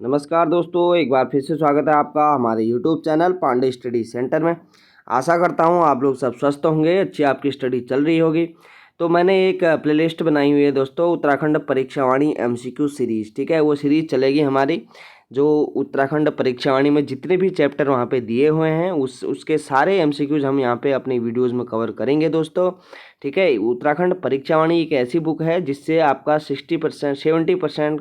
नमस्कार दोस्तों, एक बार फिर से स्वागत है आपका हमारे YouTube channel Pandey study centre में। आशा करता हूँ आप लोग सब स्वस्थ होंगे, अच्छी आपकी स्टडी चल रही होगी। तो मैंने एक प्लेलिस्ट बनाई हुई है दोस्तों, उत्तराखंड परीक्षावाणी एमसीक्यू सीरीज़। ठीक है, वो सीरीज़ चलेगी हमारी। जो उत्तराखंड परीक्षावाणी में जितने भी चैप्टर वहाँ पे दिए हुए हैं उसके सारे एमसीक्यूज़ हम यहाँ पे अपनी वीडियोज़ में कवर करेंगे दोस्तों। ठीक है, उत्तराखंड परीक्षावाणी एक ऐसी बुक है जिससे आपका 60% 70%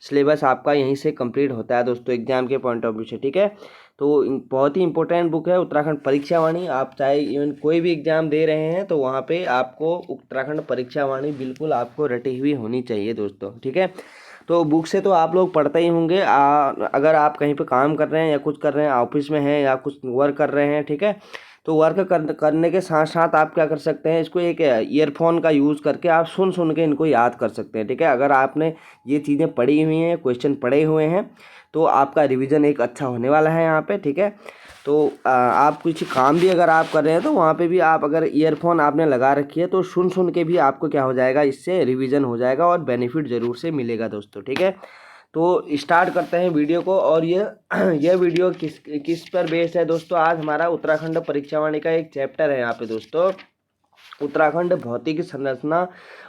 सिलेबस आपका यहीं से कंप्लीट होता है दोस्तों, एग्जाम के पॉइंट ऑफ व्यू से। ठीक है, तो बहुत ही इंपॉर्टेंट बुक है उत्तराखंड परीक्षावाणी। आप चाहे इवन कोई भी एग्जाम दे रहे हैं तो वहाँ पे आपको उत्तराखंड परीक्षावाणी बिल्कुल आपको रटी हुई होनी चाहिए दोस्तों। ठीक है, तो बुक से तो आप लोग पढ़ते ही होंगे। अगर आप कहीं पे काम कर रहे हैं या कुछ कर रहे हैं, ऑफिस में हैं या कुछ वर्क कर रहे हैं, ठीक है, तो वर्क करने के साथ साथ आप क्या कर सकते हैं, इसको एक ईयरफोन का यूज़ करके आप सुन सुन के इनको याद कर सकते हैं। ठीक है, अगर आपने ये चीज़ें पढ़ी हुई हैं, क्वेश्चन पढ़े हुए हैं, तो आपका रिवीजन एक अच्छा होने वाला है यहाँ पे। ठीक है, तो आप कुछ काम भी अगर आप कर रहे हैं तो वहाँ पे भी आप अगर ईयरफोन आपने लगा रखी है तो सुन सुन के भी आपको क्या हो जाएगा, इससे रिवीजन हो जाएगा और बेनिफिट ज़रूर से मिलेगा दोस्तों। ठीक है, तो स्टार्ट करते हैं वीडियो को। और ये यह वीडियो किस किस पर बेस है दोस्तों। आज हमारा उत्तराखंड परीक्षावाणी का एक चैप्टर है यहाँ पे दोस्तों, उत्तराखंड भौतिक संरचना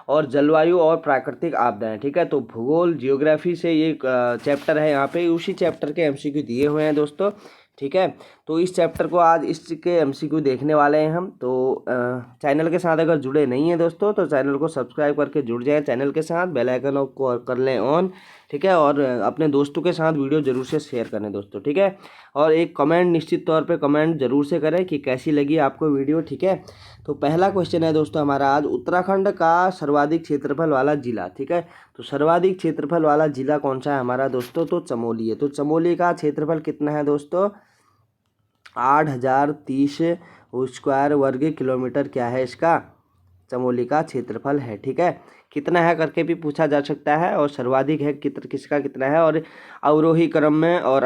और जलवायु और प्राकृतिक आपदाएं। ठीक है, तो भूगोल जियोग्राफी से ये चैप्टर है, यहाँ पे उसी चैप्टर के एमसीक्यू दिए हुए हैं दोस्तों। ठीक है, तो इस चैप्टर को आज इसके एमसीक्यू देखने वाले हैं हम। तो चैनल के साथ अगर जुड़े नहीं हैं दोस्तों तो चैनल को सब्सक्राइब करके जुड़ जाएं चैनल के साथ, बेल आइकन को कर लें ऑन। ठीक है, और अपने दोस्तों के साथ वीडियो ज़रूर से शेयर करें दोस्तों। ठीक है, और एक कमेंट निश्चित तौर पे कमेंट ज़रूर से करें कि कैसी लगी आपको वीडियो। ठीक है, तो पहला क्वेश्चन है दोस्तों हमारा आज, उत्तराखंड का सर्वाधिक क्षेत्रफल वाला जिला। ठीक है, तो सर्वाधिक क्षेत्रफल वाला जिला कौन सा है हमारा दोस्तों, तो चमोली है। तो चमोली का क्षेत्रफल कितना है दोस्तों, 8030 स्क्वायर वर्ग किलोमीटर क्या है इसका, चमोली का क्षेत्रफल है। ठीक है, कितना है करके भी पूछा जा सकता है, और सर्वाधिक है किसका कितना है, और अवरोही क्रम में और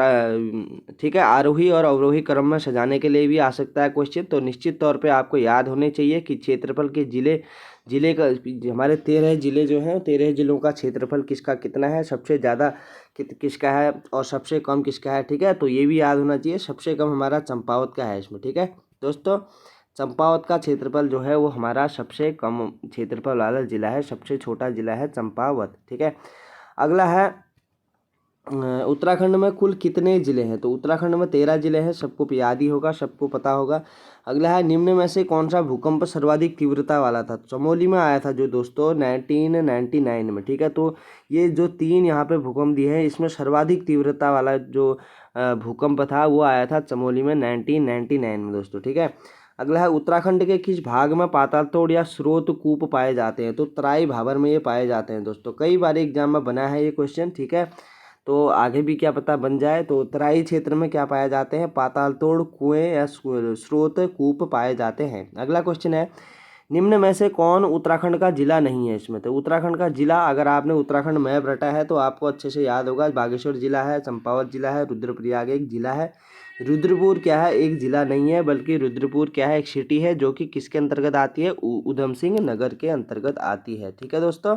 ठीक है, आरोही और अवरोही क्रम में सजाने के लिए भी आ सकता है क्वेश्चन। तो निश्चित तौर पे आपको याद होने चाहिए कि क्षेत्रफल के जिले का, हमारे 13 जिले जो हैं, 13 जिलों का क्षेत्रफल किसका कितना है, सबसे ज़्यादा किसका है और सबसे कम किसका है। ठीक है, तो ये भी याद होना चाहिए, सबसे कम हमारा चंपावत का है इसमें। ठीक है दोस्तों, चंपावत का क्षेत्रफल जो है वो हमारा सबसे कम क्षेत्रफल वाला जिला है, सबसे छोटा जिला है चंपावत। ठीक है, अगला है उत्तराखंड में कुल कितने ज़िले हैं। तो उत्तराखंड में 13 ज़िले हैं, सबको याद ही होगा, सबको पता होगा। अगला है, निम्न में से कौन सा भूकंप सर्वाधिक तीव्रता वाला था। चमोली में आया था जो दोस्तों 1999 में। ठीक है, तो ये जो 3 यहाँ पे भूकंप दिए हैं, इसमें सर्वाधिक तीव्रता वाला जो भूकंप था वो आया था चमोली में 1999 में दोस्तों। ठीक है, अगला है, उत्तराखंड के किस भाग में पाताल तोड़ या स्रोत कूप पाए जाते हैं। तो तराई भाबर में ये पाए जाते हैं दोस्तों, कई बार एग्जाम में बना है ये क्वेश्चन। ठीक है, तो आगे भी क्या पता बन जाए। तो तराई क्षेत्र में क्या पाए जाते हैं, पाताल तोड़ कुएं या स्रोत कूप पाए जाते हैं। अगला क्वेश्चन है, निम्न में से कौन उत्तराखंड का जिला नहीं है इसमें। तो उत्तराखंड का जिला, अगर आपने उत्तराखंड मैप रटा है तो आपको अच्छे से याद होगा, बागेश्वर जिला है, चंपावत जिला है, रुद्रप्रयाग एक जिला है, रुद्रपुर क्या है, एक जिला नहीं है, बल्कि रुद्रपुर क्या है, एक सिटी है जो कि किसके अंतर्गत आती है, उधम सिंह नगर के अंतर्गत आती है। ठीक है दोस्तों,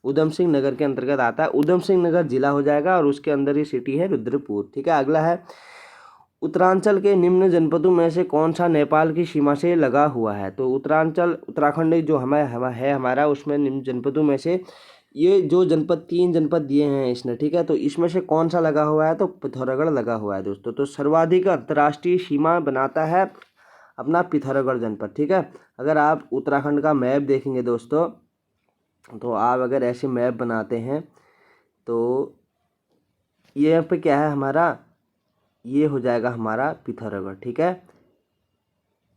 उधम सिंह नगर के अंतर्गत आता है, उधम सिंह नगर जिला हो जाएगा और उसके अंदर ही सिटी है रुद्रपुर। ठीक है, अगला है, उत्तरांचल के निम्न जनपदों में से कौन सा नेपाल की सीमा से लगा हुआ है। तो उत्तरांचल, उत्तराखंड जो है हमारा, उसमें निम्न जनपदों में से ये जो जनपद 3 जनपद दिए हैं इसने। ठीक है, तो इसमें से कौन सा लगा हुआ है, तो पिथौरागढ़ लगा हुआ है दोस्तों। तो सर्वाधिक अंतर्राष्ट्रीय सीमा बनाता है अपना पिथौरागढ़ जनपद। ठीक है, अगर आप उत्तराखंड का मैप देखेंगे दोस्तों, तो आप अगर ऐसे मैप बनाते हैं तो ये यहाँ पे क्या है हमारा, ये हो जाएगा हमारा पिथौरागढ़। ठीक है,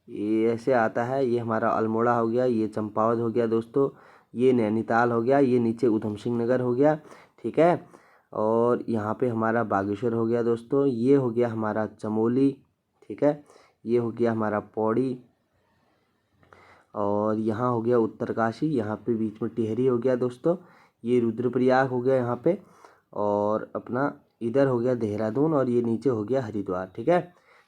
ये ऐसे आता है, ये हमारा अल्मोड़ा हो गया, ये चंपावत हो गया दोस्तों, ये नैनीताल हो गया, ये नीचे उधम सिंह नगर हो गया। ठीक है, और यहाँ पे हमारा बागेश्वर हो गया दोस्तों, ये हो गया हमारा चमोली। ठीक है, ये हो गया हमारा पौड़ी, और यहाँ हो गया उत्तरकाशी, यहाँ पे बीच में टिहरी हो गया दोस्तों, ये रुद्रप्रयाग हो गया यहाँ पे, और अपना इधर हो गया देहरादून, और ये नीचे हो गया हरिद्वार। ठीक है,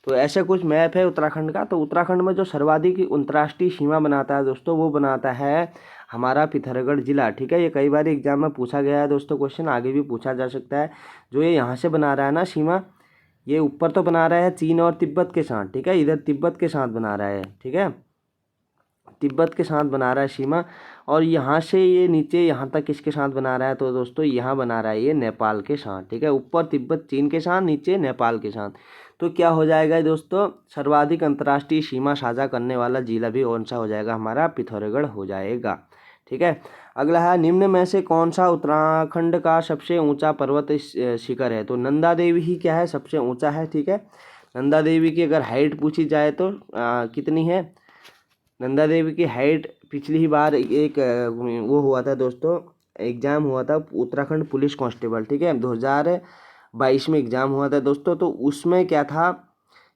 तो ऐसे कुछ मैप है उत्तराखंड का। तो उत्तराखंड में जो सर्वाधिक अंतर्राष्ट्रीय सीमा बनाता है दोस्तों, वो बनाता है हमारा पिथौरागढ़ जिला। ठीक है, ये कई बार एग्जाम में पूछा गया है दोस्तों, क्वेश्चन आगे भी पूछा जा सकता है। जो ये यहाँ से बना रहा है ना सीमा, ये ऊपर तो बना रहा है चीन और तिब्बत के साथ, ठीक है, इधर तिब्बत के साथ बना रहा है, ठीक है, तिब्बत के साथ बना रहा है सीमा। और यहाँ से ये नीचे यहाँ तक किसके साथ बना रहा है, तो दोस्तों यहाँ बना रहा है ये नेपाल के साथ, ठीक है, ऊपर तिब्बत चीन के साथ, नीचे नेपाल के साथ। तो क्या हो जाएगा दोस्तों, सर्वाधिक अंतर्राष्ट्रीय सीमा साझा करने वाला जिला भी कौन सा हो जाएगा, हमारा पिथौरागढ़ हो जाएगा। ठीक है, अगला है, निम्न में से कौन सा उत्तराखंड का सबसे ऊंचा पर्वत शिखर है। तो नंदा देवी ही क्या है, सबसे ऊंचा है। ठीक है, नंदा देवी की अगर हाइट पूछी जाए तो कितनी है, नंदा देवी की हाइट, पिछली बार एक वो हुआ था दोस्तों, एग्जाम हुआ था उत्तराखंड पुलिस कांस्टेबल, ठीक है, 2022 में एग्जाम हुआ था दोस्तों। तो उसमें क्या था,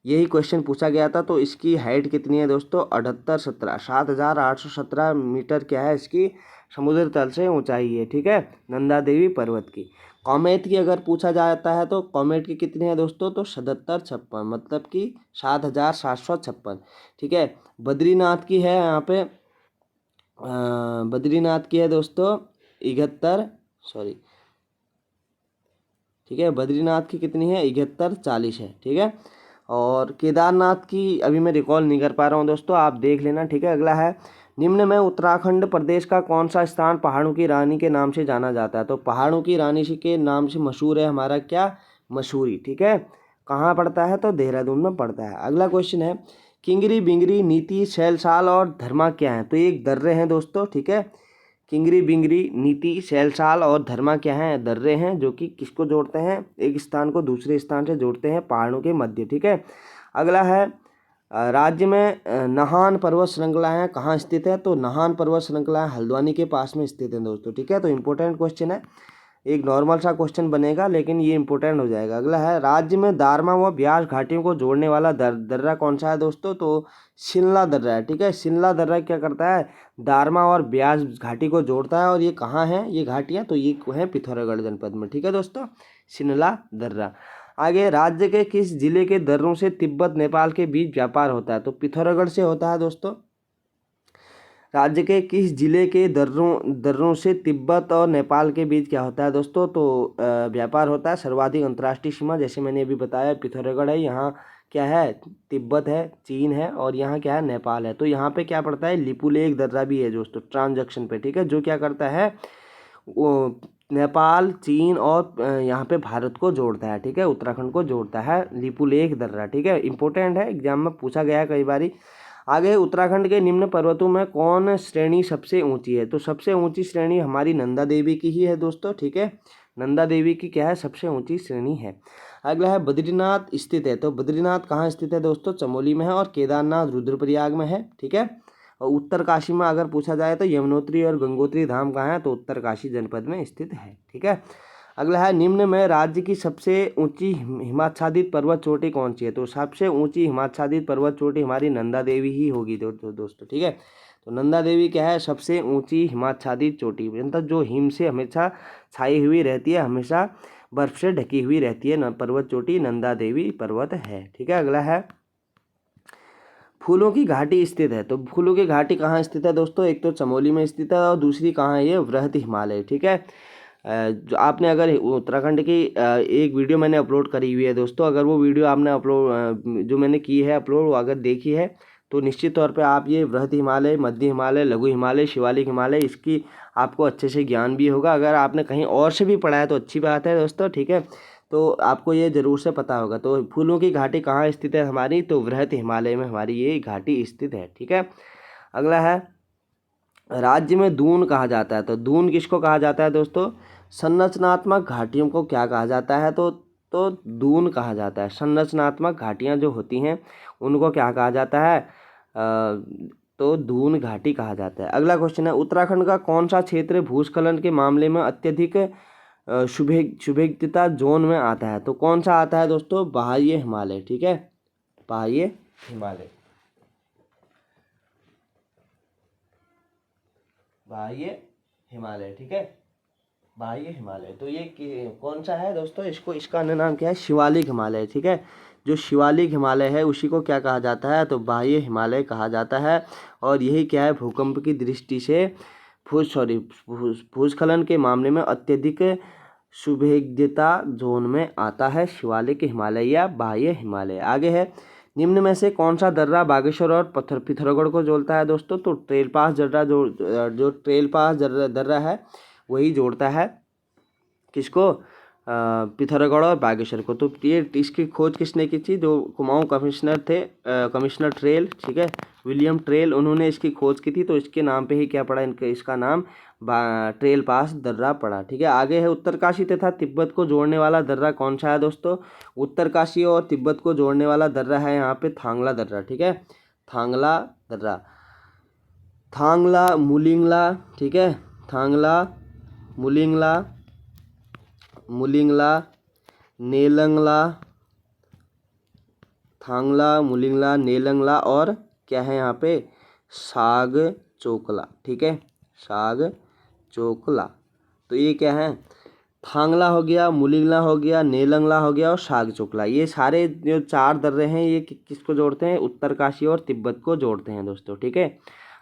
यही क्वेश्चन पूछा गया था। तो इसकी हाइट कितनी है दोस्तों, 7,817 मीटर क्या है इसकी समुद्र तल से ऊंचाई है। ठीक है, नंदा देवी पर्वत की। कॉमेट की अगर पूछा जाता है तो कॉमेट की कितनी है दोस्तों, तो 7756, मतलब कि 7,756। ठीक है, बद्रीनाथ की है यहाँ पे, बद्रीनाथ की है दोस्तों 71, सॉरी, ठीक है, बद्रीनाथ की कितनी है, 7140 है। ठीक है, और केदारनाथ की अभी मैं रिकॉल नहीं कर पा रहा हूँ दोस्तों, आप देख लेना। ठीक है, अगला है, निम्न में उत्तराखंड प्रदेश का कौन सा स्थान पहाड़ों की रानी के नाम से जाना जाता है। तो पहाड़ों की रानी के नाम से मशहूर है हमारा क्या, मसूरी। ठीक है, कहाँ पड़ता है, तो देहरादून में पड़ता है। अगला क्वेश्चन है, किंगरी बिंगरी नीति सैलसाल और धर्मा क्या है। तो ये एक दर्रे हैं दोस्तों, ठीक है, किंगरी बिंगरी नीति सैलसाल और धर्मा क्या हैं, दर्रे हैं जो कि किसको जोड़ते हैं, एक स्थान को दूसरे स्थान से जोड़ते हैं पहाड़ों के मध्य। ठीक है, अगला है, राज्य में नाहन पर्वत श्रृंखला है कहाँ स्थित है। तो नाहन पर्वत श्रृंखला हल्द्वानी के पास में स्थित है दोस्तों। ठीक है, तो इंपॉर्टेंट क्वेश्चन है, एक नॉर्मल सा क्वेश्चन बनेगा लेकिन ये इंपॉर्टेंट हो जाएगा। अगला है, राज्य में दारमा व ब्यास घाटियों को जोड़ने वाला दर्रा कौन सा है दोस्तों, तो शिमला दर्रा है। ठीक है, शिमला दर्रा क्या करता है, दारमा और ब्यास घाटी को जोड़ता है। और ये कहाँ है ये घाटियाँ, तो ये है पिथौरागढ़ जनपद में। ठीक है दोस्तों, शिमला दर्रा। आगे, राज्य के किस जिले के दर्रों से तिब्बत नेपाल के बीच व्यापार होता है। तो पिथौरागढ़ से होता है दोस्तों। राज्य के किस जिले के दर्रों से तिब्बत और नेपाल के बीच क्या होता है दोस्तों, तो व्यापार होता है। सर्वाधिक अंतर्राष्ट्रीय सीमा जैसे मैंने अभी बताया पिथौरागढ़ है, यहाँ क्या है, तिब्बत है, चीन है, और यहाँ क्या है, नेपाल है। तो यहाँ पे क्या पड़ता है, लिपुलेख दर्रा भी है दोस्तों ट्रांजैक्शन पे। ठीक है, जो क्या करता है, वो नेपाल, चीन और यहाँ पे भारत को जोड़ता है। ठीक है, उत्तराखंड को जोड़ता है लिपुलेख दर्रा। ठीक है, इंपॉर्टेंट है, एग्जाम में पूछा गया है कई बारी। आगे, उत्तराखंड के निम्न पर्वतों में कौन श्रेणी सबसे ऊंची है। तो सबसे ऊंची श्रेणी हमारी नंदा देवी की ही है दोस्तों। ठीक है, नंदा देवी की क्या है, सबसे ऊंची श्रेणी है। अगला है, बद्रीनाथ स्थित है। तो बद्रीनाथ कहाँ स्थित है दोस्तों, चमोली में है, और केदारनाथ रुद्रप्रयाग में है। ठीक है, और उत्तरकाशी में अगर पूछा जाए तो यमुनोत्री और गंगोत्री धाम कहाँ है, तो उत्तरकाशी जनपद में स्थित है। ठीक है, अगला है, निम्न में राज्य की सबसे ऊंची हिमाच्छादित पर्वत चोटी कौन सी है। तो सबसे ऊंची हिमाच्छादित पर्वत चोटी हमारी नंदा देवी ही होगी दोस्तों। ठीक है, तो नंदा देवी क्या है, सबसे ऊंची हिमाच्छादित चोटी, मतलब जो हिम से हमेशा छाई हुई रहती है, हमेशा बर्फ से ढकी हुई रहती है पर्वत चोटी नंदा देवी पर्वत है। ठीक है, अगला है, फूलों की घाटी स्थित है। तो फूलों की घाटी कहाँ स्थित है दोस्तों, एक तो चमोली में स्थित है और दूसरी कहाँ है, ये वृहत हिमालय। ठीक है, जो आपने अगर उत्तराखंड की एक वीडियो मैंने अपलोड करी हुई है दोस्तों, अगर वो वीडियो आपने अपलोड जो मैंने की है अपलोड, वो अगर देखी है तो निश्चित तौर पे आप ये वृहत हिमालय, मध्य हिमालय, लघु हिमालय, शिवालिक हिमालय, इसकी आपको अच्छे से ज्ञान भी होगा। अगर आपने कहीं और से भी पढ़ा है तो अच्छी बात है दोस्तों। ठीक है, तो आपको ये ज़रूर से पता होगा। तो फूलों की घाटी कहाँ स्थित है हमारी, तो वृहत हिमालय में हमारी ये घाटी स्थित है। ठीक है, अगला है, राज्य में दून कहा जाता है। तो दून किसको कहा जाता है दोस्तों, संरचनात्मक घाटियों को क्या कहा जाता है, तो दून कहा जाता है। संरचनात्मक घाटियाँ जो होती हैं उनको क्या कहा जाता है, तो दून घाटी कहा जाता है। अगला क्वेश्चन है, उत्तराखंड का कौन सा क्षेत्र भूस्खलन के मामले में अत्यधिक शुभेच्छिता जोन में आता है। तो कौन सा आता है दोस्तों, बाह्य हिमालय। ठीक है, बाह्य हिमालय, बाह्य हिमालय। ठीक है, बाह्य हिमालय। तो ये कौन सा है दोस्तों, इसका अन्य नाम क्या है, शिवालिक हिमालय। ठीक है, जो शिवालिक हिमालय है उसी को क्या कहा जाता है, तो बाह्य हिमालय कहा जाता है। और यही क्या है, भूकंप की दृष्टि से भूस्खलन के मामले में अत्यधिक सुभेद्यता जोन में आता है शिवालिक हिमालय या बाह्य हिमालय। आगे है, निम्न में से कौन सा दर्रा बागेश्वर और पिथौरागढ़ को जोड़ता है दोस्तों, तो ट्रेल पास दर्रा जो ट्रेल पास दर्रा है वही जोड़ता है किसको, पिथौरागढ़ और बागेश्वर को। तो ये इसकी खोज किसने की थी, जो कुमाऊं कमिश्नर थे, कमिश्नर ट्रेल, ठीक है, विलियम ट्रेल, उन्होंने इसकी खोज की थी। तो इसके नाम पे ही क्या पड़ा, इसका नाम ट्रेल पास दर्रा पड़ा। ठीक है, आगे है, उत्तरकाशी तथा तिब्बत को जोड़ने वाला दर्रा कौन सा है दोस्तों, उत्तरकाशी और तिब्बत को जोड़ने वाला दर्रा है यहाँ पे थांगला दर्रा। ठीक है, थांगला दर्रा, थांगला मुलिंगला, ठीक है, थांगला मुलिंगला, मुलिंगला, नेलंगला, थांगला, मुलिंगला, नेलंगला और क्या है यहाँ पे, साग चोकला। ठीक है, साग चोकला। तो ये क्या है, थांगला हो गया, मुलिंगला हो गया, नेलंगला हो गया और साग चोकला। ये सारे जो 4 दर्रे हैं ये किसको जोड़ते हैं, उत्तरकाशी और तिब्बत को जोड़ते हैं दोस्तों। ठीक है,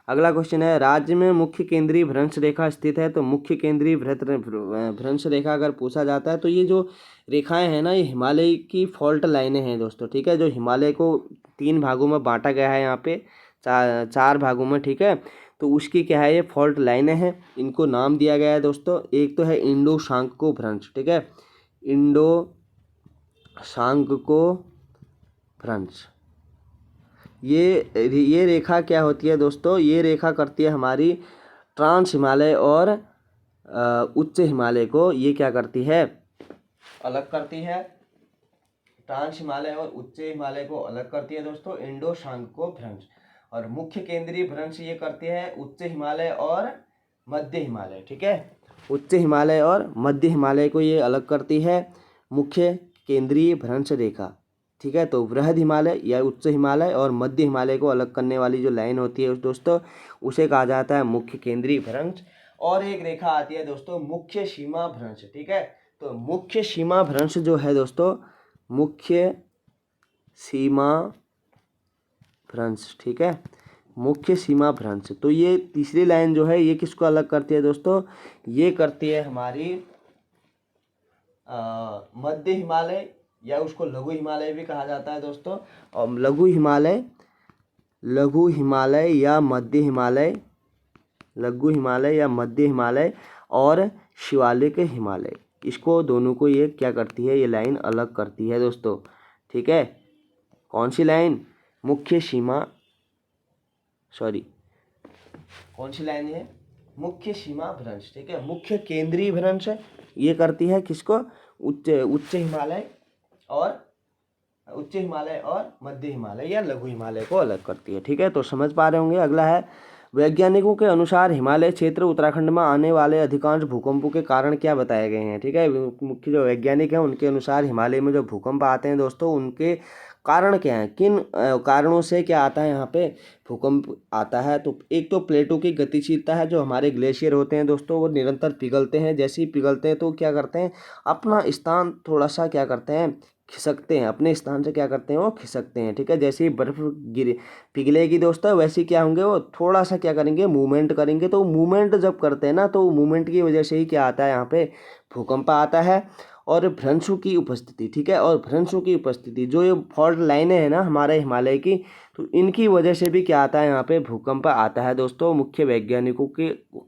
अगला क्वेश्चन है, राज्य में मुख्य केंद्रीय भ्रंश रेखा स्थित है। तो मुख्य केंद्रीय भ्रंश रेखा अगर पूछा जाता है तो ये जो रेखाएं हैं ना, ये हिमालय की फॉल्ट लाइनें हैं दोस्तों। ठीक है, जो हिमालय को 3 भागों में बांटा गया है यहाँ पे, 4 भागों में। ठीक है, तो उसकी क्या है, ये फॉल्ट लाइनें हैं, इनको नाम दिया गया है दोस्तों। एक तो है इंडो शांको भ्रंश। ठीक है, इंडो शांको भ्रंश। ये रेखा क्या होती है दोस्तों, ये रेखा करती है हमारी ट्रांस हिमालय और उच्च हिमालय को, ये क्या करती है, अलग करती है। ट्रांस हिमालय और उच्च हिमालय को अलग करती है दोस्तों इंडो शांको भ्रंश। और मुख्य केंद्रीय भ्रंश ये करती है उच्च हिमालय और मध्य हिमालय। ठीक है, उच्च हिमालय और मध्य हिमालय को ये अलग करती है मुख्य केंद्रीय भ्रंश रेखा। ठीक है, तो वृहद हिमालय या उच्च हिमालय और मध्य हिमालय को अलग करने वाली जो लाइन होती है दोस्तों, उसे कहा जाता है मुख्य केंद्रीय भ्रंश। और एक रेखा आती है दोस्तों मुख्य सीमा भ्रंश। ठीक है, तो मुख्य सीमा भ्रंश जो है दोस्तों, मुख्य सीमा भ्रंश, ठीक है, मुख्य सीमा भ्रंश। तो ये तीसरी लाइन जो है ये किसको अलग करती है दोस्तों, ये करती है हमारी मध्य हिमालय या उसको लघु हिमालय भी कहा जाता है दोस्तों। और लघु हिमालय या मध्य हिमालय, लघु हिमालय या मध्य हिमालय और शिवालिक हिमालय, इसको दोनों को ये क्या करती है, ये लाइन अलग करती है दोस्तों। ठीक है, कौन सी लाइन, मुख्य सीमा, कौन सी लाइन है, मुख्य सीमा भ्रंश। ठीक है, मुख्य केंद्रीय भ्रंश ये करती है किसको, उच्च हिमालय और मध्य हिमालय या लघु हिमालय को अलग करती है। ठीक है, तो समझ पा रहे होंगे। अगला है, वैज्ञानिकों के अनुसार हिमालय क्षेत्र उत्तराखंड में आने वाले अधिकांश भूकंपों के कारण क्या बताए गए हैं। ठीक है, मुख्य जो वैज्ञानिक हैं उनके अनुसार हिमालय में जो भूकंप आते हैं दोस्तों, उनके कारण क्या हैं, किन कारणों से क्या आता है यहाँ पे भूकंप आता है। तो एक तो प्लेटों की गतिशीलता है, जो हमारे ग्लेशियर होते हैं दोस्तों वो निरंतर पिघलते हैं, जैसे ही पिघलते हैं तो क्या करते हैं, अपना स्थान थोड़ा सा क्या करते हैं, खिसकते हैं, अपने स्थान से क्या करते हैं, वो खिसकते हैं। ठीक है, जैसे ही बर्फ पिघलेगी दोस्तों, वैसे क्या होंगे, वो थोड़ा सा क्या करेंगे, मूवमेंट करेंगे। तो मूवमेंट जब करते हैं ना, तो मूवमेंट की वजह से ही क्या आता है, यहाँ पे भूकंप आता है। और भ्रंशों की उपस्थिति, ठीक है, और भ्रंशों की उपस्थिति, जो ये फॉल्ट लाइनें हैं ना हमारे हिमालय की, तो इनकी वजह से भी क्या आता है, यहाँ पे भूकंप आता है दोस्तों। मुख्य वैज्ञानिकों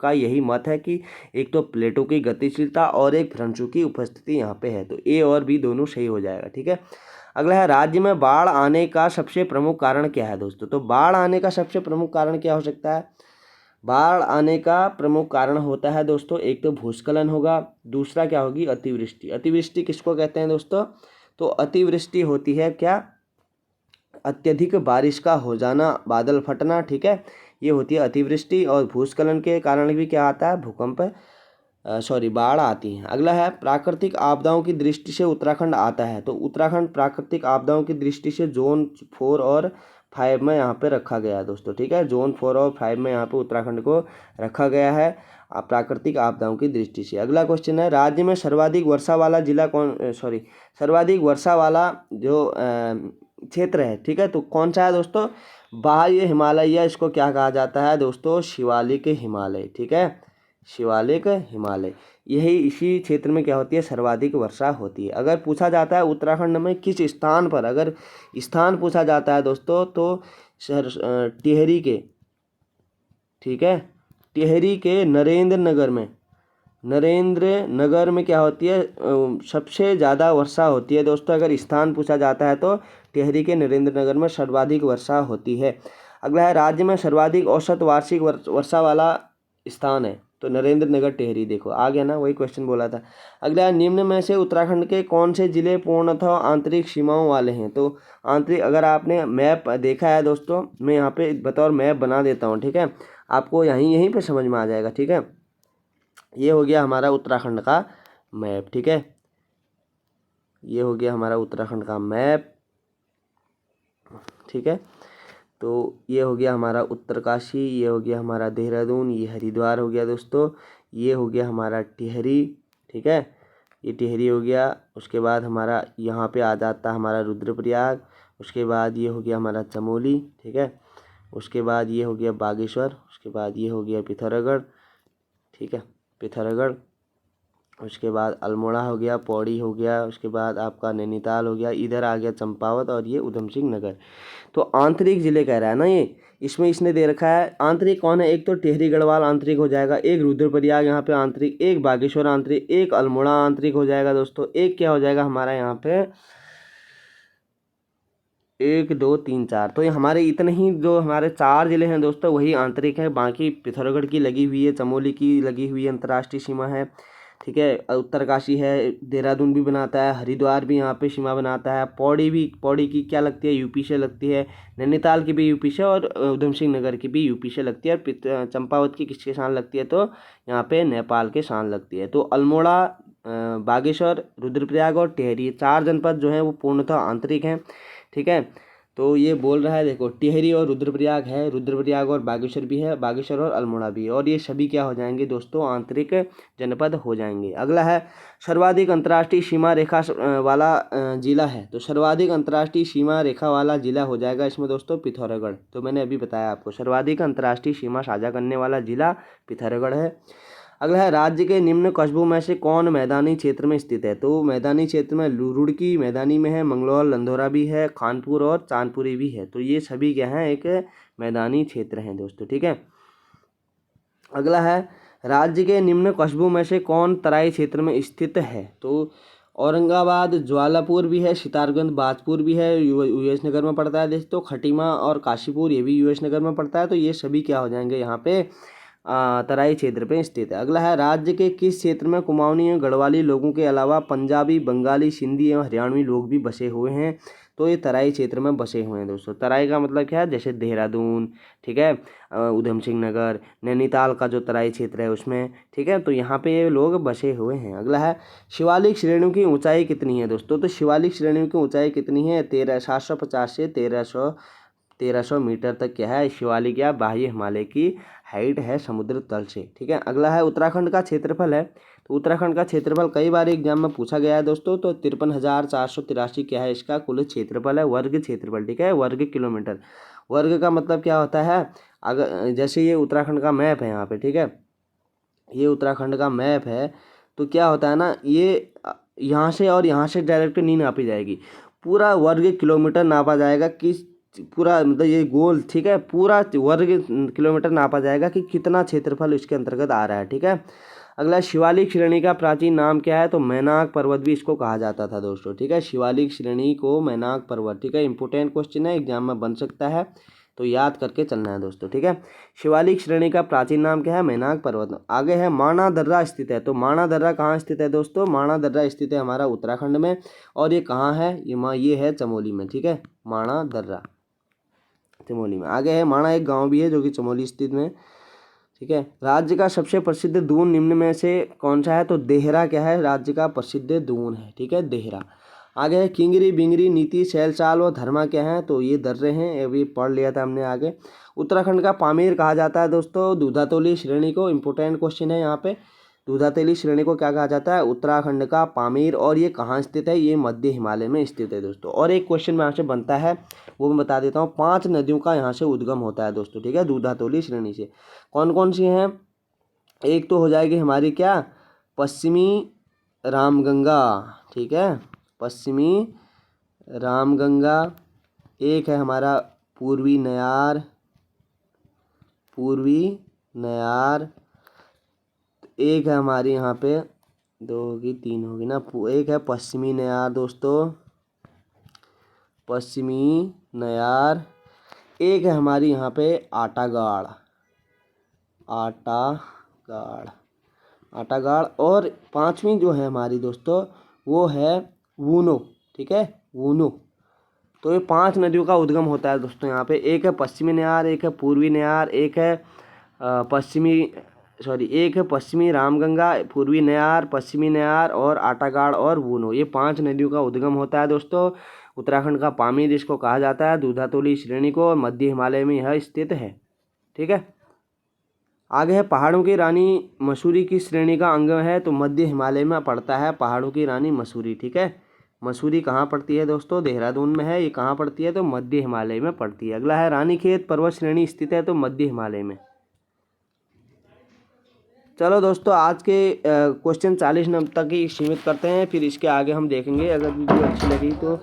का यही मत है कि एक तो प्लेटों की गतिशीलता और एक भ्रंशों की उपस्थिति यहाँ पे है, तो ए और बी दोनों सही हो जाएगा। ठीक है, अगला है, राज्य में बाढ़ आने का सबसे प्रमुख कारण क्या है दोस्तों। तो बाढ़ आने का सबसे प्रमुख कारण क्या हो सकता है, बाढ़ आने का प्रमुख कारण होता है दोस्तों, एक तो भूस्खलन होगा, दूसरा क्या होगी, अतिवृष्टि। अतिवृष्टि किसको कहते हैं दोस्तों, तो अतिवृष्टि होती है क्या, अत्यधिक बारिश का हो जाना, बादल फटना। ठीक है, ये होती है अतिवृष्टि। और भूस्खलन के कारण भी क्या आता है, भूकंप, बाढ़ आती है। अगला है, प्राकृतिक आपदाओं की दृष्टि से उत्तराखंड आता है। तो उत्तराखंड प्राकृतिक आपदाओं की दृष्टि से जोन 4 और 5 में यहाँ पे रखा गया है दोस्तों। ठीक है, जोन 4 और 5 में यहाँ पे उत्तराखंड को रखा गया है। प्राकृतिक आपदाओं की दृष्टि से। अगला क्वेश्चन है, राज्य में सर्वाधिक वर्षा वाला जिला सर्वाधिक वर्षा वाला जो क्षेत्र है, ठीक है, तो कौन सा है दोस्तों? बाह्य हिमालय, या इसको क्या कहा जाता है दोस्तों? शिवालिक हिमालय, ठीक है, शिवालिक हिमालय। यही इसी क्षेत्र में क्या होती है? सर्वाधिक वर्षा होती है। अगर पूछा जाता है उत्तराखंड में किस स्थान पर, अगर स्थान पूछा जाता है दोस्तों, तो टिहरी के, ठीक है, टिहरी के नरेंद्र नगर में क्या होती है? सबसे ज़्यादा वर्षा होती है दोस्तों। अगर स्थान पूछा जाता है तो टिहरी के नरेंद्र नगर में सर्वाधिक वर्षा होती है। अगला है, राज्य में सर्वाधिक औसत वार्षिक वर्षा वाला स्थान है, तो नरेंद्र नगर टिहरी। देखो आ गया ना, वही क्वेश्चन बोला था। अगला है, निम्न में से उत्तराखंड के कौन से जिले पूर्णतः आंतरिक सीमाओं वाले हैं? तो आंतरिक, अगर आपने मैप देखा है दोस्तों, मैं यहाँ पे बतौर मैप बना देता हूँ, ठीक है, आपको यहीं पे समझ में आ जाएगा, ठीक है। ये हो गया हमारा उत्तराखंड का मैप, ठीक है, ये हो गया हमारा उत्तराखंड का मैप, ठीक है। तो ये हो गया हमारा उत्तरकाशी, ये हो गया हमारा देहरादून, ये हरिद्वार हो गया दोस्तों, ये हो गया हमारा टिहरी, ठीक है, ये टिहरी हो गया। उसके बाद हमारा यहाँ पे आ जाता है हमारा रुद्रप्रयाग। उसके बाद ये हो गया हमारा चमोली, ठीक है। उसके बाद ये हो गया बागेश्वर। उसके बाद ये हो गया पिथौरागढ़, ठीक है, पिथौरागढ़। उसके बाद अल्मोड़ा हो गया, पौड़ी हो गया। उसके बाद आपका नैनीताल हो गया, इधर आ गया चंपावत, और ये उधम सिंह नगर। तो आंतरिक जिले कह रहा है ना ये, इसमें इसने दे रखा है आंतरिक कौन है? एक तो टिहरी गढ़वाल आंतरिक हो जाएगा, एक रुद्रप्रयाग यहाँ पे आंतरिक, एक बागेश्वर आंतरिक, एक अल्मोड़ा आंतरिक हो जाएगा दोस्तों, एक क्या हो जाएगा हमारा यहाँ पे 1 2 3 4। तो ये हमारे इतने ही जो हमारे 4 जिले हैं दोस्तों वही आंतरिक है। बाकी पिथौरागढ़ की लगी हुई है, चमोली की लगी हुई है, अंतर्राष्ट्रीय सीमा है, ठीक है। उत्तरकाशी है, देहरादून भी बनाता है, हरिद्वार भी यहाँ पे सीमा बनाता है, पौड़ी की क्या लगती है? यूपी से लगती है। नैनीताल की भी यूपी से, और उधम सिंह नगर की भी यूपी से लगती है। और चंपावत की किसके साथ लगती है? तो यहाँ पे नेपाल के साथ लगती है। तो अल्मोड़ा, बागेश्वर, रुद्रप्रयाग और टिहरी, 4 जनपद जो हैं वो पूर्णतः आंतरिक हैं, ठीक है। तो ये बोल रहा है, देखो टिहरी और रुद्रप्रयाग है, रुद्रप्रयाग और बागेश्वर भी है, बागेश्वर और अल्मोड़ा भी है, और ये सभी क्या हो जाएंगे दोस्तों? आंतरिक जनपद हो जाएंगे। अगला है, सर्वाधिक अंतर्राष्ट्रीय सीमा रेखा वाला जिला है, तो सर्वाधिक अंतर्राष्ट्रीय सीमा रेखा वाला जिला हो जाएगा इसमें दोस्तों पिथौरागढ़। तो मैंने अभी बताया आपको, सर्वाधिक अंतर्राष्ट्रीय सीमा साझा करने वाला जिला पिथौरागढ़ है। अगला है, राज्य के निम्न कस्बों में से कौन मैदानी क्षेत्र में स्थित है? तो मैदानी क्षेत्र में रुड़की मैदानी में है, मंगलौर लंधौरा भी है, खानपुर और चांदपुरी भी है। तो ये सभी क्या हैं? एक मैदानी क्षेत्र हैं दोस्तों, ठीक है। अगला है, राज्य के निम्न कस्बों में से कौन तराई क्षेत्र में स्थित है? तो औरंगाबाद, ज्वालापुर भी है, सितारगंज, बाजपुर भी है, यूएस नगर में पड़ता है दोस्तों, खटीमा और काशीपुर ये भी यूएस नगर में पड़ता है। तो ये सभी क्या हो जाएंगे यहाँ पे? तराई क्षेत्र पे स्थित है। अगला है, राज्य के किस क्षेत्र में कुमाऊनी एवं गढ़वाली लोगों के अलावा पंजाबी, बंगाली, सिंधी एवं हरियाणवी लोग भी बसे हुए हैं? तो ये तराई क्षेत्र में बसे हुए हैं दोस्तों। तराई का मतलब क्या है? जैसे देहरादून, ठीक है, उधम सिंह नगर, नैनीताल का जो तराई क्षेत्र है उसमें, ठीक है, तो यहाँ पे ये लोग बसे हुए हैं। अगला है, शिवालिक श्रेणियों की ऊंचाई कितनी है दोस्तों? तो शिवालिक श्रेणियों की ऊंचाई कितनी है? 750 से 1300 मीटर तक क्या है? शिवालिक या बाह्य हिमालय की हाइट है समुद्र तल से, ठीक है। अगला है, उत्तराखंड का क्षेत्रफल है, तो उत्तराखंड का क्षेत्रफल कई बार एग्जाम में पूछा गया है दोस्तों। तो 53,483 क्या है इसका कुल क्षेत्रफल है, वर्ग क्षेत्रफल, ठीक है, वर्ग किलोमीटर। वर्ग का मतलब क्या होता है? अगर जैसे ये उत्तराखंड का मैप है यहाँ पे, ठीक है, ये उत्तराखंड का मैप है, तो क्या होता है ना, ये यहाँ से और यहाँ से डायरेक्ट नहीं नापी जाएगी, पूरा वर्ग किलोमीटर नापा जाएगा कि पूरा, मतलब ये गोल, ठीक है, पूरा वर्ग किलोमीटर नापा जाएगा कि कितना क्षेत्रफल इसके अंतर्गत आ रहा है, ठीक है। अगला, शिवालिक श्रेणी का प्राचीन नाम क्या है? तो मैनाक पर्वत भी इसको कहा जाता था दोस्तों, ठीक है, शिवालिक श्रेणी को मैनाक पर्वत, ठीक है। इंपोर्टेंट क्वेश्चन है, एग्जाम में बन सकता है, तो याद करके चलना है दोस्तों, ठीक है। शिवालिक श्रेणी का प्राचीन नाम क्या है? मैनाक पर्वत। आगे है, माणा दर्रा स्थित है, तो माणा दर्रा कहाँ स्थित है दोस्तों? माणा दर्रा स्थित है हमारा उत्तराखंड में, और ये कहाँ है? ये है चमोली में, ठीक है, माणा दर्रा चमोली में। आगे है, माणा एक गांव भी है जो कि चमोली स्थित में, ठीक है। राज्य का सबसे प्रसिद्ध दून निम्न में से कौन सा है? तो देहरा क्या है? राज्य का प्रसिद्ध दून है, ठीक है, देहरा। आगे है किंगरी बिंगरी नीति शैलचाल व धर्मा क्या है, तो ये दर्रे हैं, अभी पढ़ लिया था हमने आगे। उत्तराखंड का पामीर कहा जाता है दोस्तों दूधातोली श्रेणी को, इंपोर्टेंट क्वेश्चन है यहाँ पे। दूधातोली श्रेणी को क्या कहा जाता है, उत्तराखंड का पामीर। और ये कहाँ स्थित है, ये मध्य हिमालय में स्थित है दोस्तों। और एक क्वेश्चन यहाँ से बनता है, वो मैं बता देता हूँ। 5 नदियों का यहाँ से उद्गम होता है दोस्तों, ठीक है, दूधातोली श्रेणी से। कौन कौन सी हैं, एक तो हो जाएगी हमारी क्या, पश्चिमी रामगंगा, ठीक है, पश्चिमी रामगंगा। एक है हमारा पूर्वी नयार, पूर्वी नयार। एक है हमारी यहाँ पे 2 होगी 3 होगी ना, एक है पश्चिमी नयार दोस्तों, पश्चिमी नयार। एक है हमारी यहाँ पे आटागाड़, आटागाड़, आटागाड़। और 5वीं जो है हमारी दोस्तों वो है वूनो, ठीक है, वूनो। तो ये 5 नदियों का उद्गम होता है दोस्तों यहाँ पे। एक है पश्चिमी नयार, एक है पूर्वी नयार, एक है एक है पश्चिमी रामगंगा, पूर्वी नयार, पश्चिमी नयार और आटागाड़ और वूनो। ये 5 नदियों का उद्गम होता है दोस्तों। उत्तराखंड का पामीर इसको कहा जाता है, दूधातोली श्रेणी को, मध्य हिमालय में यह स्थित है, ठीक है। आगे है पहाड़ों की रानी मसूरी की श्रेणी का अंग है, तो मध्य हिमालय में पड़ता है पहाड़ों की रानी मसूरी, ठीक है। मसूरी कहाँ पड़ती है दोस्तों, देहरादून में है। ये कहाँ पड़ती है, तो मध्य हिमालय में पड़ती है। अगला है रानीखेत पर्वत श्रेणी स्थित है, तो मध्य हिमालय में। चलो दोस्तों आज के क्वेश्चन 40 नंबर तक ही सीमित करते हैं, फिर इसके आगे हम देखेंगे। अगर वीडियो अच्छी लगी तो